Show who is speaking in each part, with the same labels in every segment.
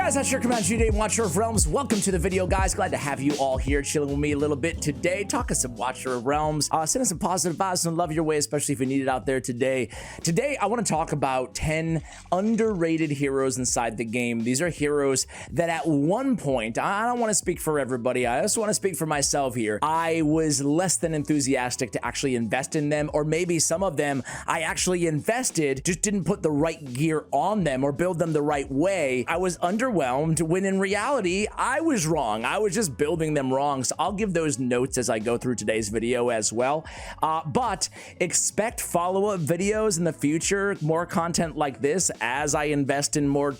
Speaker 1: Guys, that's your Command G Day, Watcher of Realms. Welcome to the video, guys. Glad to have you all here chilling with me a little bit today, talking some Watcher of Realms, sending some positive vibes and love your way, especially if you need it out there today. Today, I want to talk about 10 underrated heroes inside the game. These are heroes that at one point, I don't want to speak for everybody, I also want to speak for myself here. I was less than enthusiastic to actually invest in them, or maybe some of them I actually invested, just didn't put the right gear on them or build them the right way. I was underwhelmed when in reality I was wrong. I was just building them wrong. So I'll give those notes as I go through today's video as well. But expect follow-up videos in the future, more content like this as I invest in more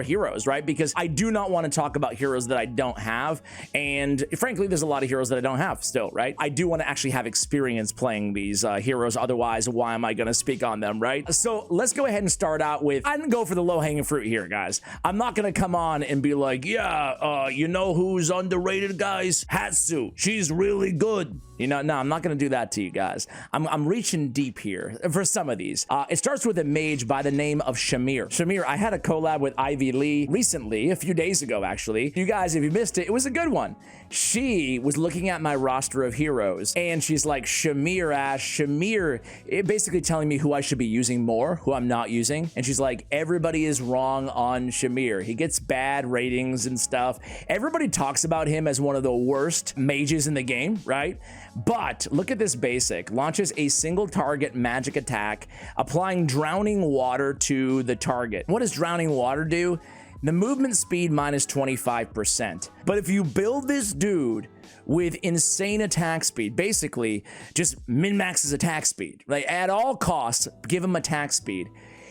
Speaker 1: heroes, right? Because I do not want to talk about heroes that I don't have, and frankly there's a lot of heroes that I don't have still, right? I do want to actually have experience playing these heroes, otherwise why am I going to speak on them, right? So let's go ahead and start out with, I didn't go for the low-hanging fruit here, guys. I'm not going to come on and be like, yeah, you know who's underrated, guys? Hatsu, she's really good. You know, no, I'm not going to do that to you guys. I'm reaching deep here for some of these. It starts with a mage by the name of Shamir. Shamir, I had a collab with Ivy Lee recently, a few days ago, actually. You guys, if you missed it, it was a good one. She was looking at my roster of heroes, and she's like, Shamir, Shamir, it basically telling me who I should be using more, who I'm not using. And she's like, everybody is wrong on Shamir. He gets bad ratings and stuff. Everybody talks about him as one of the worst mages in the game, right? But look at this basic. Launches a single target magic attack, applying drowning water to the target. What does drowning water do? The movement speed minus 25%. But if you build this dude with insane attack speed, basically just min-max his attack speed, like at all costs, give him attack speed,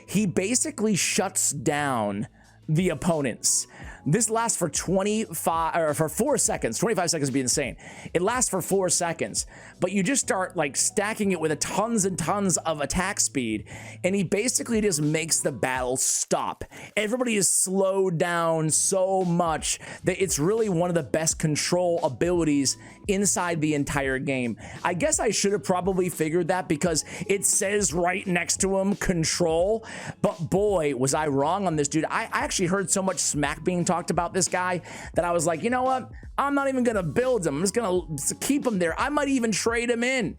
Speaker 1: he basically shuts down the opponents. This lasts for 4 seconds. 25 seconds would be insane. It lasts for 4 seconds, but you just start like stacking it with tons and tons of attack speed, and he basically just makes the battle stop. Everybody is slowed down so much that it's really one of the best control abilities inside the entire game. I guess I should have probably figured that because it says right next to him control, but boy, was I wrong on this dude. I actually heard so much smack being talked about this guy that I was like, you know what? I'm not even gonna build him. I'm just gonna keep him there. I might even trade him in.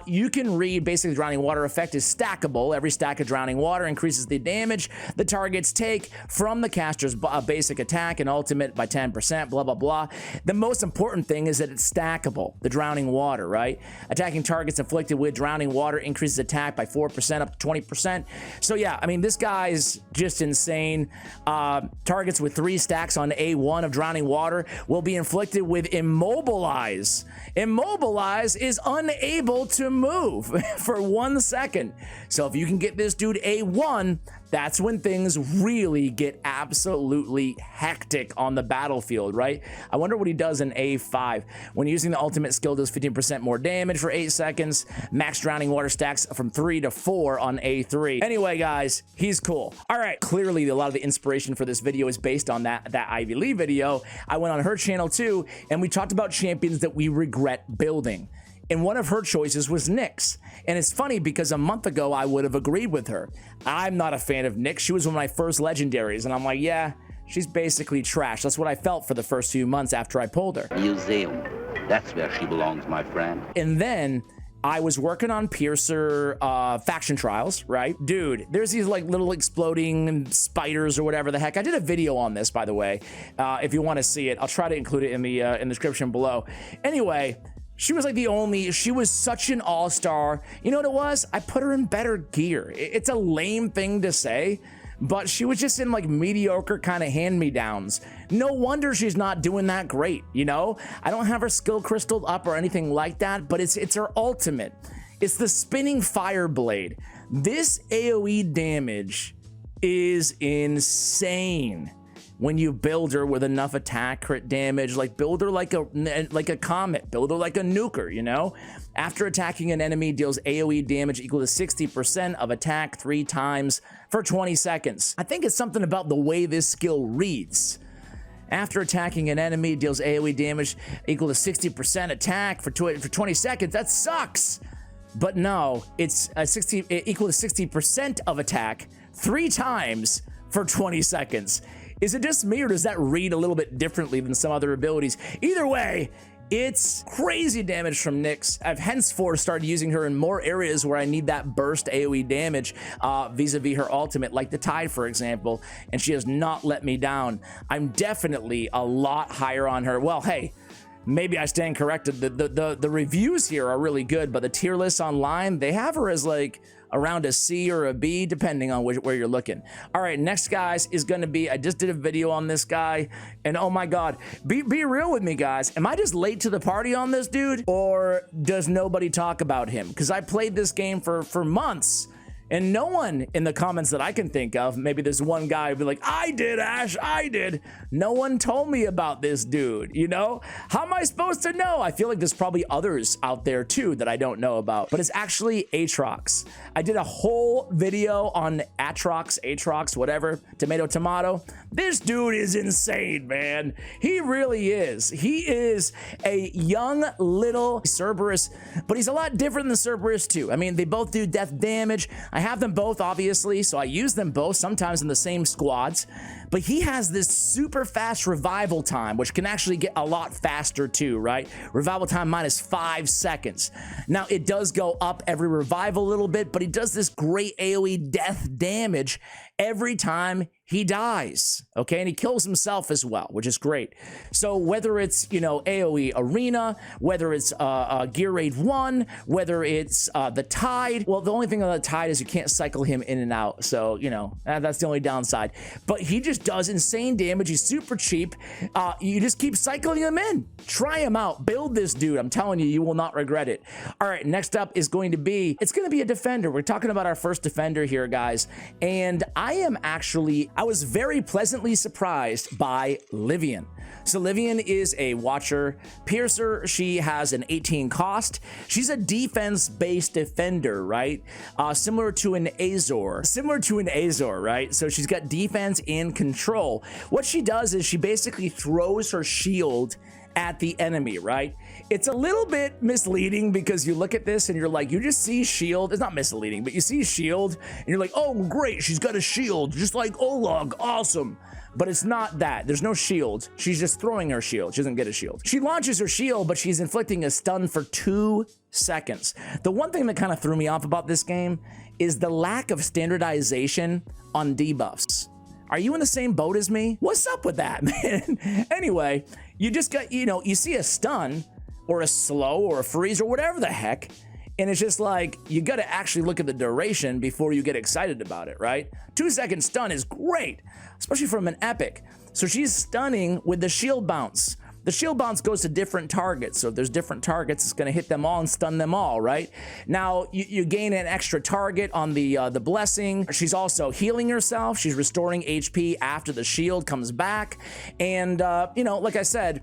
Speaker 1: You can read basically the drowning water effect is stackable. Every stack of drowning water increases the damage the targets take from the caster's basic attack and ultimate by 10%, blah, blah, blah. The most important thing is that it's stackable, the drowning water, right? Attacking targets inflicted with drowning water increases attack by 4% up to 20%. So yeah, I mean, this guy's just insane. Targets with 3 stacks on A1 of drowning water will be inflicted with immobilize. Immobilize is unable to move for 1 second. So if you can get this dude A1, that's when things really get absolutely hectic on the battlefield, right? I wonder what he does in A5. When using the ultimate skill, does 15% more damage for 8 seconds. Max drowning water stacks from 3 to 4 on A3. Anyway, guys, he's cool. All right, clearly a lot of the inspiration for this video is based on that Ivy Lee video. I went on her channel too, and we talked about champions that we regret building. And one of her choices was Nyx. And it's funny because a month ago, I would have agreed with her. I'm not a fan of Nyx. She was one of my first legendaries. And I'm like, yeah, she's basically trash. That's what I felt for the first few months after I pulled her.
Speaker 2: Museum. That's where she belongs, my friend.
Speaker 1: And then I was working on Piercer faction trials, right? Dude, there's these like little exploding spiders or whatever the heck. I did a video on this, by the way. If you want to see it, I'll try to include it in the description below. Anyway, she was like she was such an all-star. You know what it was? I put her in better gear. It's a lame thing to say, but she was just in like mediocre kind of hand-me-downs. No wonder she's not doing that great, you know? I don't have her skill crystal up or anything like that, but it's her ultimate. It's the spinning fire blade. This AoE damage is insane. When you build her with enough attack crit damage, like build her like a comet, build her like a nuker, you know? After attacking an enemy, deals AoE damage equal to 60% of attack 3 times for 20 seconds. I think it's something about the way this skill reads. After attacking an enemy, deals AoE damage equal to 60% attack for 20 seconds. That sucks. But no, it's equal to 60% of attack 3 times for 20 seconds. Is it just me, or does that read a little bit differently than some other abilities? Either way, it's crazy damage from Nyx. I've henceforth started using her in more areas where I need that burst AoE damage vis-a-vis her ultimate, like the Tide, for example, and she has not let me down. I'm definitely a lot higher on her. Well, hey, maybe I stand corrected. The reviews here are really good, but the tier lists online, they have her as like around a C or a B, depending on where you're looking. All right, next, guys, is going to be, I just did a video on this guy, and oh my God, be real with me, guys. Am I just late to the party on this dude, or does nobody talk about him? Because I played this game for months, and no one in the comments that I can think of, maybe there's one guy who'd be like, I did, Ash, I did. No one told me about this dude, you know? How am I supposed to know? I feel like there's probably others out there too that I don't know about, but it's actually Atrox. I did a whole video on Atrox, whatever, tomato. This dude is insane, man. He really is. He is a young little Cerberus, but he's a lot different than Cerberus too. I mean, they both do death damage. I have them both, obviously, so I use them both sometimes in the same squads, but he has this super fast revival time, which can actually get a lot faster too, right? Revival time minus 5 seconds. Now, it does go up every revival a little bit, but he does this great AoE death damage every time he dies, okay? And he kills himself as well, which is great. So whether it's, you know, AoE Arena, whether it's Gear Raid 1, whether it's the Tide, well, the only thing on the Tide is you can't cycle him in and out, so, you know, that's the only downside. But he just does insane damage. He's super cheap. You just keep cycling him in. Try him out. Build this dude. I'm telling you, you will not regret it. All right, next up is going to be, it's going to be a defender. We're talking about our first defender here, guys, and I was very pleasantly surprised by Lian. So Lian is a Watcher Piercer. She has an 18 cost. She's a defense-based defender, right? Similar to an Azor. Right? So she's got defense and control. What she does is she basically throws her shield at the enemy, right? It's a little bit misleading because you look at this and you're like, you just see shield. It's not misleading, but you see shield and you're like, oh, great, she's got a shield, just like Olog, awesome. But it's not that. There's no shield. She's just throwing her shield. She doesn't get a shield. She launches her shield, but she's inflicting a stun for 2 seconds. The one thing that kind of threw me off about this game is the lack of standardization on debuffs. Are you in the same boat as me? What's up with that, man? Anyway, you just got, you know, you see a stun or a slow or a freeze or whatever the heck, and it's just like, you got to actually look at the duration before you get excited about it, right? 2-second stun is great, especially from an epic. So she's stunning with the shield bounce. The shield bounce goes to different targets. So if there's different targets, it's going to hit them all and stun them all, right? Now, you gain an extra target on the blessing. She's also healing herself. She's restoring HP after the shield comes back. And, you know, like I said,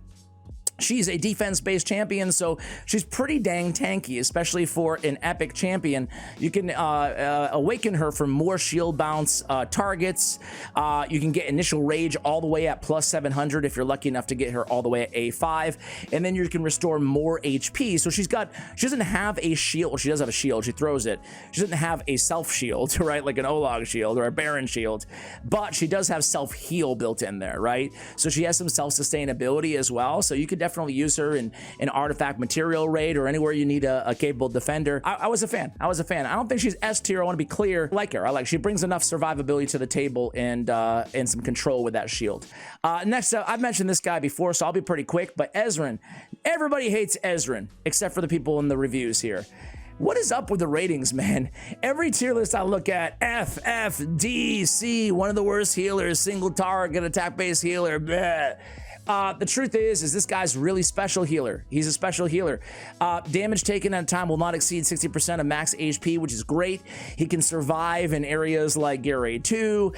Speaker 1: she's a defense-based champion, so she's pretty dang tanky, especially for an epic champion. You can awaken her for more shield bounce targets. You can get initial rage all the way at plus 700 if you're lucky enough to get her all the way at A5, and then you can restore more HP. So she doesn't have a shield. Well, she does have a shield. She throws it. She doesn't have a self-shield, right, like an Olog shield or a Baron shield, but she does have self-heal built in there, right? So she has some self-sustainability as well, so you could definitely use her in an artifact material raid or anywhere you need a capable defender. I was a fan. I don't think she's S tier. I want to be clear. I like her. She brings enough survivability to the table and some control with that shield. Next up, I've mentioned this guy before, so I'll be pretty quick, but Ezrin. Everybody hates Ezrin, except for the people in the reviews here. What is up with the ratings, man? Every tier list I look at, F, F, D, C, one of the worst healers, single target, attack-based healer, bleh. The truth is this guy's really special healer. He's a special healer. Damage taken at a time will not exceed 60% of max HP, which is great. He can survive in areas like Gear Raid 2,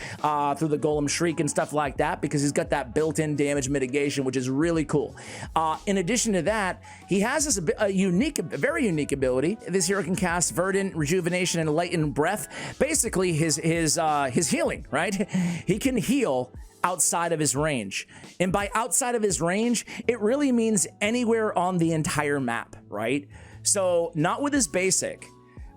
Speaker 1: through the Golem Shriek and stuff like that, because he's got that built-in damage mitigation, which is really cool. In addition to that, he has this very unique ability. This hero can cast Verdant, Rejuvenation, and Lighten Breath. Basically, his healing, right? He can heal outside of his range. And by outside of his range, it really means anywhere on the entire map, right? So not with his basic,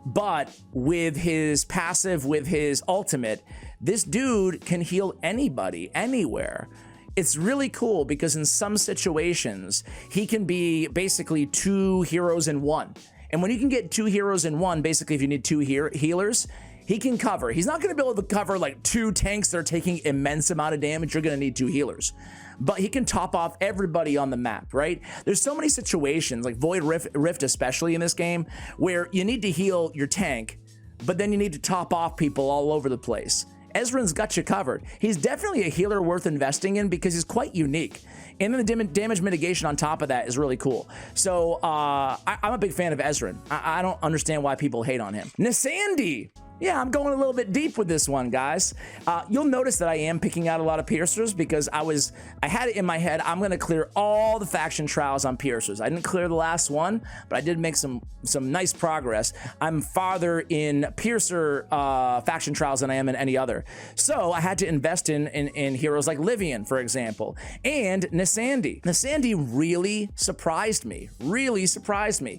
Speaker 1: but with his passive, with his ultimate, this dude can heal anybody, anywhere. It's really cool because in some situations, he can be basically 2 heroes in one. And when you can get 2 heroes in one, basically if you need 2 healers, he can cover. He's not gonna be able to cover like 2 tanks that are taking immense amount of damage. You're gonna need 2 healers. But he can top off everybody on the map, right? There's so many situations, like Void Rift especially in this game, where you need to heal your tank, but then you need to top off people all over the place. Ezrin's got you covered. He's definitely a healer worth investing in because he's quite unique. And then the damage mitigation on top of that is really cool. So I'm a big fan of Ezrin. I don't understand why people hate on him. Nasandi. Yeah, I'm going a little bit deep with this one, guys. You'll notice that I am picking out a lot of piercers because I had it in my head, I'm gonna clear all the faction trials on piercers. I didn't clear the last one, but I did make some nice progress. I'm farther in piercer faction trials than I am in any other. So I had to invest in heroes like Lian, for example, and Nasandi. Nasandi really surprised me,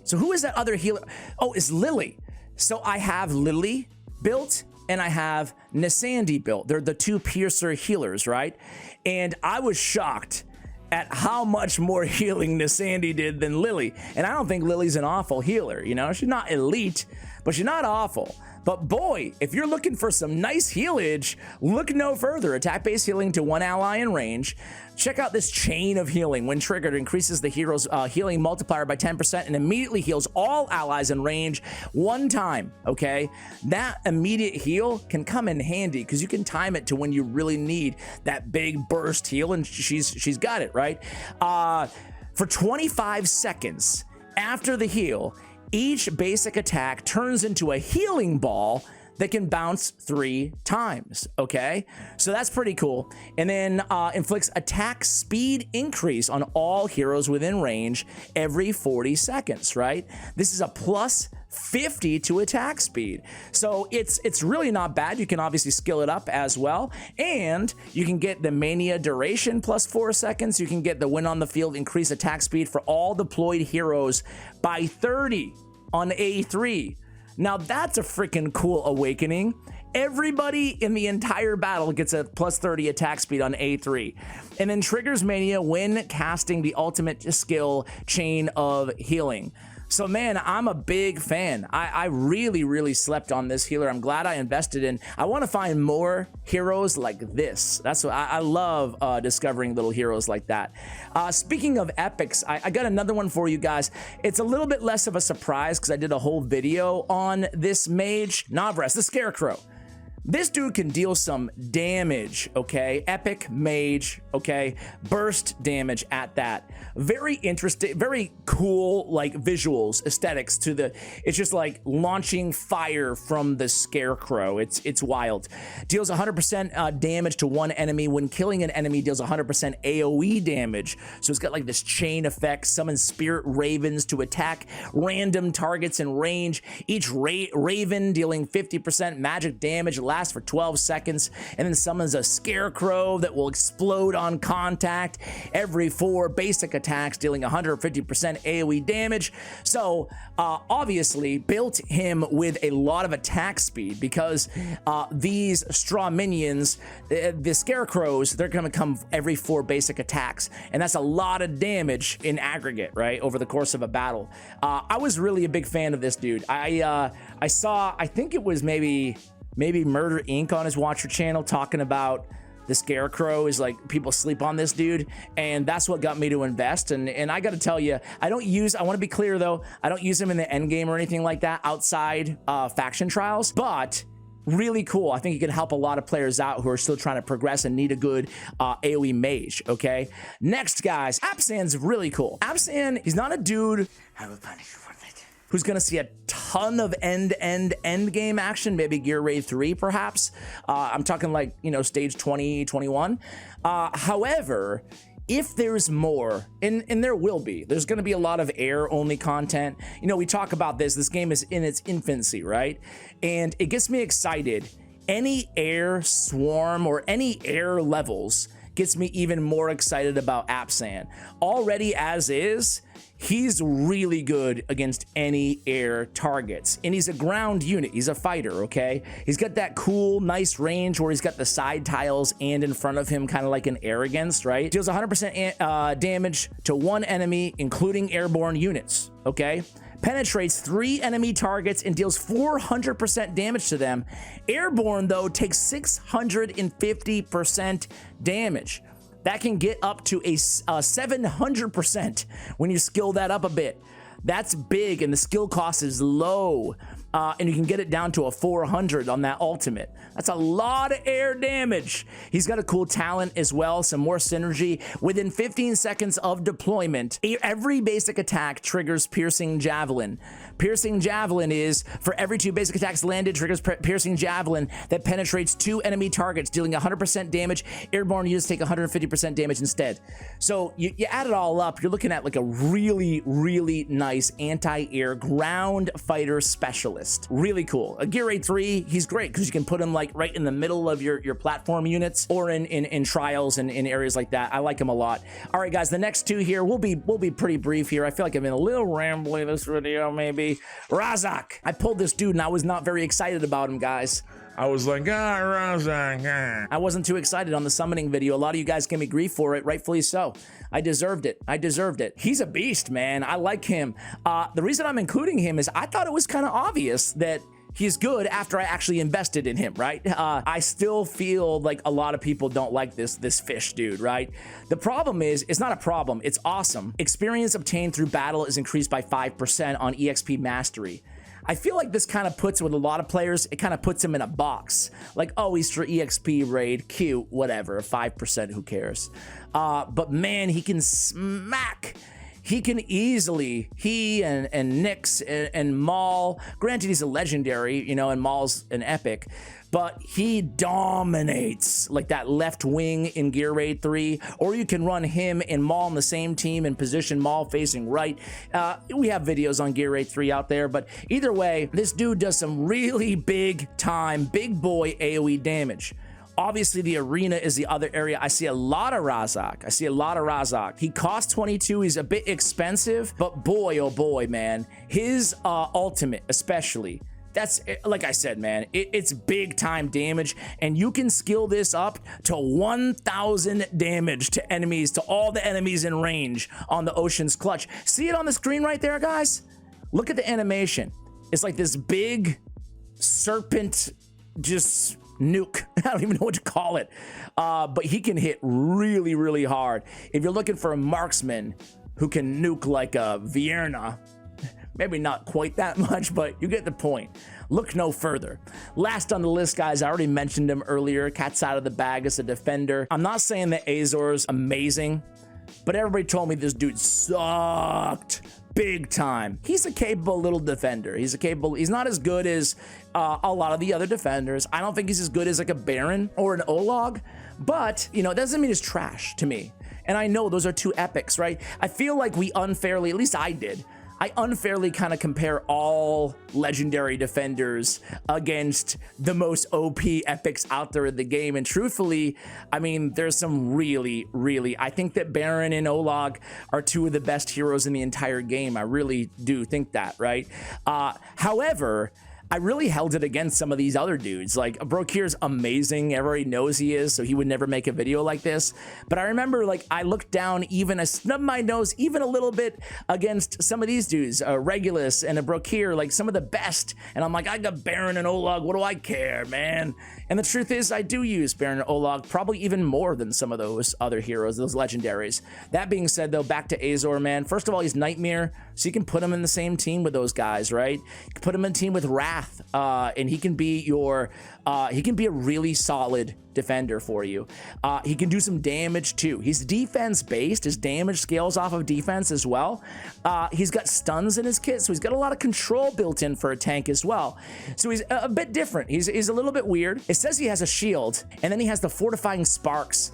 Speaker 1: So who is that other healer? Oh, it's Lily. So I have Lily built and I have Nasandi built. They're the 2 piercer healers, right? And I was shocked at how much more healing Nasandi did than Lily. And I don't think Lily's an awful healer, you know? She's not elite, but she's not awful. But boy, if you're looking for some nice healage, look no further. Attack-based healing to 1 ally in range. Check out this chain of healing. When triggered, increases the hero's healing multiplier by 10% and immediately heals all allies in range 1 time, okay? That immediate heal can come in handy because you can time it to when you really need that big burst heal, and she's got it, right? For 25 seconds after the heal, each basic attack turns into a healing ball that can bounce 3 times, okay? So that's pretty cool. And then inflicts attack speed increase on all heroes within range every 40 seconds, right? This is a plus 50 to attack speed. So it's really not bad. You can obviously skill it up as well. And you can get the mania duration plus 4 seconds. You can get the win on the field increase attack speed for all deployed heroes by 30 on A3. Now that's a freaking cool awakening. Everybody in the entire battle gets a plus 30 attack speed on A3. And then triggers mania when casting the ultimate skill chain of healing. So man, I'm a big fan. I really slept on this healer. I'm glad I invested in. I want to find more heroes like this. That's what I love, discovering little heroes like that. Speaking of epics, I got another one for you guys. It's a little bit less of a surprise because I did a whole video on this mage, Navas, the Scarecrow. This dude can deal some damage, okay? Epic mage, okay? Burst damage at that. Very interesting, very cool, like visuals, aesthetics to the, it's just like launching fire from the Scarecrow. It's wild. Deals 100% damage to 1 enemy. When killing an enemy, deals 100% AoE damage. So it's got like this chain effect. Summons spirit ravens to attack random targets in range. Each raven dealing 50% magic damage, lasts for 12 seconds, and then summons a Scarecrow that will explode on contact every 4 basic attacks, dealing 150% AoE damage. So obviously built him with a lot of attack speed because these straw minions, the Scarecrows, they're gonna come every 4 basic attacks, and that's a lot of damage in aggregate, right, over the course of a battle. I was really a big fan of this dude. I saw, I think it was maybe Murder Inc. on his Watcher channel talking about the Scarecrow is like, people sleep on this dude, and that's what got me to invest. And I got to tell you, I want to be clear though, I don't use him in the end game or anything like that outside faction trials, but really cool. I think he can help a lot of players out who are still trying to progress and need a good AoE mage, okay? Next, guys, Appan's really cool. Appan, he's not a dude, I will punish you for that, who's gonna see a ton of end game action, maybe Gear Raid 3 perhaps. I'm talking like, you know, stage 20, 21. However, if there's more, and there will be, there's gonna be a lot of air only content. You know, we talk about this game is in its infancy, right? And it gets me excited. Any air swarm or any air levels gets me even more excited about Appan. Already as is, he's really good against any air targets, and he's a ground unit. He's a fighter, okay? He's got that cool, nice range where he's got the side tiles and in front of him, kind of like an arrogance, right? Deals 100% damage to one enemy, including airborne units, okay? Penetrates 3 enemy targets and deals 400% damage to them. Airborne, though, takes 650% damage. That can get up to a 700% when you skill that up a bit. That's big, and the skill cost is low. And you can get it down to a 400 on that ultimate. That's a lot of air damage. He's got a cool talent as well, some more synergy. Within 15 seconds of deployment, every basic attack triggers Piercing Javelin. Piercing Javelin is, for every 2 basic attacks landed, triggers Piercing Javelin that penetrates 2 enemy targets, dealing 100% damage. Airborne units take 150% damage instead. So you add it all up, you're looking at like a really, really nice anti-air ground fighter specialist. Really cool. A Gear Raid 3, he's great because you can put him like right in the middle of your platform units or in trials and in areas like that. I like him a lot. All right, guys, the next 2 here, we'll be pretty brief here. I feel like I've been a little rambly this video, maybe. Razzak. I pulled this dude and I was not very excited about him, guys.
Speaker 3: I was like, Razzak.
Speaker 1: I wasn't too excited on the summoning video. A lot of you guys gave me grief for it, rightfully so. I deserved it. I deserved it. He's a beast, man. I like him. The reason I'm including him is I thought it was kind of obvious that he's good after I actually invested in him, right? I still feel like a lot of people don't like this fish dude, right? The problem is, it's not a problem, it's awesome. Experience obtained through battle is increased by 5% on EXP Mastery. I feel like this kind of puts, with a lot of players, it kind of puts him in a box. Like, oh, he's for EXP raid, cute, whatever, 5%, who cares? But man, he can smack. He can easily, he and Nyx and Maul, granted he's a legendary, you know, and Maul's an epic, but he dominates like that left wing in Gear Raid 3, or you can run him and Maul on the same team and position Maul facing right. We have videos on Gear Raid 3 out there, but either way, this dude does some really big time, big boy AoE damage. Obviously, the arena is the other area. I see a lot of Razzak. He costs 22. He's a bit expensive, but boy, oh boy, man. His ultimate, especially, that's, like I said, man, it's big time damage, and you can skill this up to 1,000 damage to enemies, to all the enemies in range on the Ocean's Clutch. See it on the screen right there, guys? Look at the animation. It's like this big serpent, just nuke. I don't even know what to call it. But he can hit really, really hard. If you're looking for a marksman who can nuke like a Vienna, maybe not quite that much, but you get the point. Look no further. Last on the list, guys, I already mentioned him earlier. Cat's out of the bag as a defender. I'm not saying that Azor's amazing, but everybody told me this dude sucked big time. He's a capable little defender. He's not as good as a lot of the other defenders. I don't think he's as good as like a Baron or an Olog, but you know, it doesn't mean he's trash to me. And I know those are 2 epics, right? I feel like we unfairly, at least I did, I unfairly kind of compare all legendary defenders against the most OP epics out there in the game. And truthfully, I mean, there's some really, I think that Baron and Olog are 2 of the best heroes in the entire game. I really do think that, right? However, I really held it against some of these other dudes. Like, Brokir's amazing. Everybody knows he is, so he would never make a video like this. But I remember, like, I looked down, even I snubbed my nose even a little bit against some of these dudes, Regulus and a Brokir, like some of the best. And I'm like, I got Baron and Olog. What do I care, man? And the truth is, I do use Baron and Olog probably even more than some of those other heroes, those legendaries. That being said, though, back to Azor, man. First of all, he's Nightmare, so you can put him in the same team with those guys, right? You can put him in a team with Wrath. And he can be your he can be a really solid defender for you. He can do some damage too. He's defense based. His damage scales off of defense as well. He's got stuns in his kit, so he's got a lot of control built in for a tank as well. So he's a bit different. He's a little bit weird. It says he has a shield, and then he has the fortifying sparks.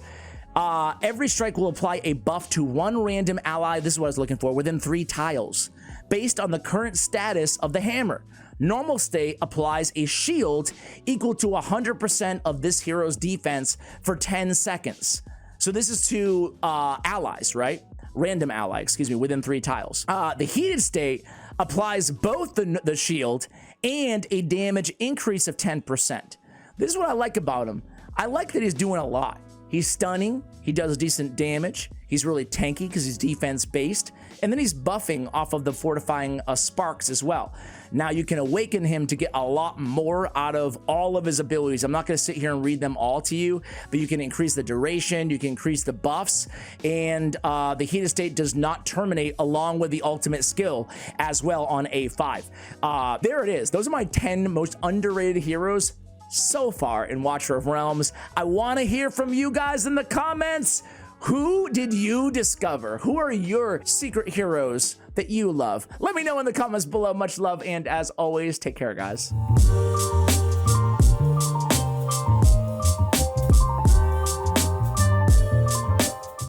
Speaker 1: Every strike will apply a buff to 1 random ally, this is what I was looking for, within 3 tiles, based on the current status of the hammer. Normal state applies a shield equal to 100% of this hero's defense for 10 seconds. So this is to allies, right? Random ally, excuse me, within 3 tiles. The heated state applies both the shield and a damage increase of 10%. This is what I like about him. I like that he's doing a lot. He's stunning, he does decent damage, he's really tanky because he's defense based, and then he's buffing off of the fortifying sparks as well. Now you can awaken him to get a lot more out of all of his abilities. I'm not going to sit here and read them all to you, but you can increase the duration, you can increase the buffs, and the heated state does not terminate along with the ultimate skill as well on A5. There it is. Those are my 10 most underrated heroes so far in Watcher of Realms. I want to hear from you guys in the comments. Who did you discover? Who are your secret heroes that you love? Let me know in the comments below. Much love, and as always, take care, guys.